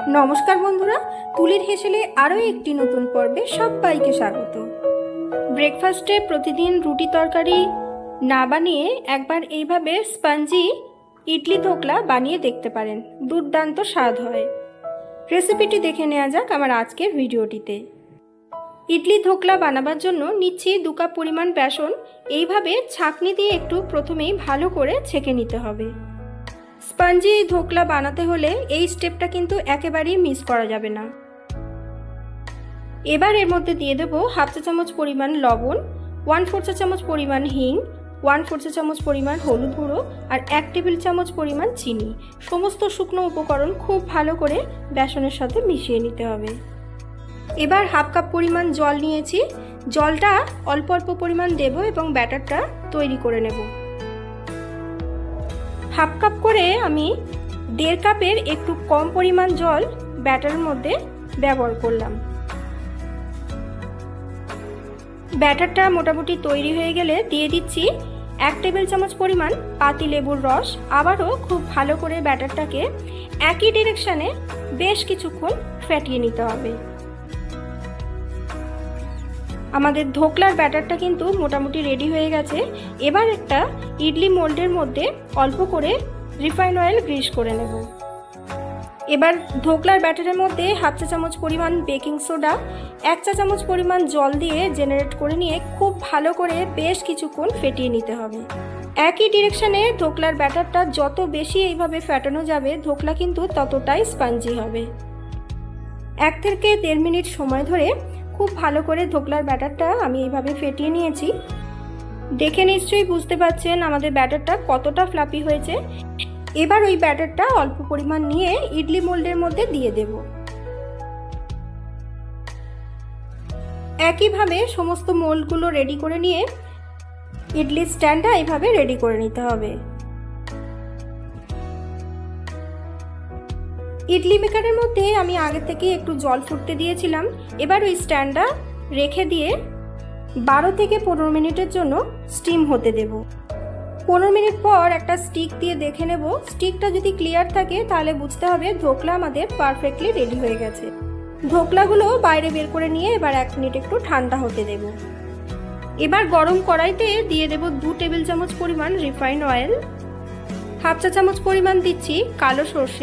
নমস্কার বন্ধুরা, তুলির হেসেলে আরও একটি নতুন পর্বে সবাইকে স্বাগত। ব্রেকফাস্টে প্রতিদিন রুটি তরকারি না বানিয়ে একবার এইভাবে স্পঞ্জি ইডলি ধোকলা বানিয়ে দেখতে পারেন, দুর্দান্ত স্বাদ হয়। রেসিপিটি দেখে নেওয়া যাক আমার আজকের ভিডিওটিতে। ইডলি ধোকলা বানাবার জন্য নিচ্ছি 2 কাপ পরিমাণ বেসন। এইভাবে ছাঁকনি দিয়ে একটু প্রথমেই ভালো করে ছেঁকে নিতে হবে। স্পঞ্জি ধোকলা বানাতে হলে এই স্টেপটা কিন্তু একেবারেই মিস করা যাবে না। এবার এর মধ্যে দিয়ে দেব হাফ চা চামচ পরিমাণ লবণ, 1/4 চা চামচ পরিমাণ হিং, 1/4 চা চামচ পরিমাণ হলুদ গুঁড়ো আর 1 টেবিল চামচ পরিমাণ চিনি। সমস্ত শুকনো উপকরণ খুব ভালো করে বেসনের সাথে মিশিয়ে নিতে হবে। এবার হাফ কাপ পরিমাণ জল নিয়েছি, জলটা অল্প অল্প পরিমাণ দেব এবং ব্যাটারটা তৈরি করে নেব। হাফ কাপ করে আমি 1.5 কাপের একটু কম পরিমাণ জল ব্যাটারের মধ্যে ব্যবহার করলাম। ব্যাটারটা মোটামুটি তৈরি হয়ে গেলে দিয়ে দিচ্ছি 1 টেবিল চামচ পরিমাণ পাতি লেবুর রস। আবারও খুব ভালো করে ব্যাটারটাকে একই ডিরেকশনে বেশ কিছুক্ষণ ফেটিয়ে নিতে হবে। আমাদের ধোকলার ব্যাটারটা কিন্তু মোটামুটি রেডি হয়ে গেছে। এবার একটা ইডলি মোল্ডের মধ্যে অল্প করে রিফাইন অয়েল গ্রিস করে নেব। এবার ধোকলার ব্যাটারের মধ্যে হাফ চা চামচ পরিমাণ বেকিং সোডা, 1 চা চামচ পরিমাণ জল দিয়ে জেনারেট করে নিয়ে খুব ভালো করে বেশ কিছুক্ষণ ফেটিয়ে নিতে হবে। একই ডিরেকশনে ধোকলার ব্যাটারটা যত বেশি এইভাবে ফেটানো যাবে ধোকলা কিন্তু ততটাই স্পঞ্জি হবে। 1 থেকে 1.5 মিনিট সময় ধরে খুব ভালো করে ধোকলার ব্যাটারটা আমি এইভাবে ফেটিয়ে নিয়েছি। দেখে নিশ্চয়ই বুঝতে পারছেন আমাদের ব্যাটারটা কতটা ফ্লাপি হয়েছে। এবার ওই ব্যাটারটা অল্প পরিমাণ নিয়ে ইডলি মোল্ডের মধ্যে দিয়ে দেব। একইভাবে সমস্ত মোল্ডগুলো রেডি করে নিয়ে ইডলি স্ট্যান্ডটা এইভাবে রেডি করে নিতে হবে। ইডলি মেকারের মধ্যে আমি আগে থেকে একটু জল ফুটতে দিয়েছিলাম। এবার ওই স্ট্যান্ডটা রেখে দিয়ে 12 থেকে 15 মিনিটের জন্য স্টিম হতে দেব। 15 মিনিট পর একটা স্টিক দিয়ে দেখে নেব। স্টিকটা যদি ক্লিয়ার থাকে তাহলে বুঝতে হবে ধোকলা আমাদের পারফেক্টলি রেডি হয়ে গেছে। ধোকলাগুলো বাইরে বের করে নিয়ে এবার 1 মিনিট একটু ঠান্ডা হতে দেব। এবার গরম কড়াইতে দিয়ে দেব 2 টেবিল চামচ পরিমাণ রিফাইন অয়েল, হাফ চা চামচ পরিমাণ দিচ্ছি কালো সর্ষে,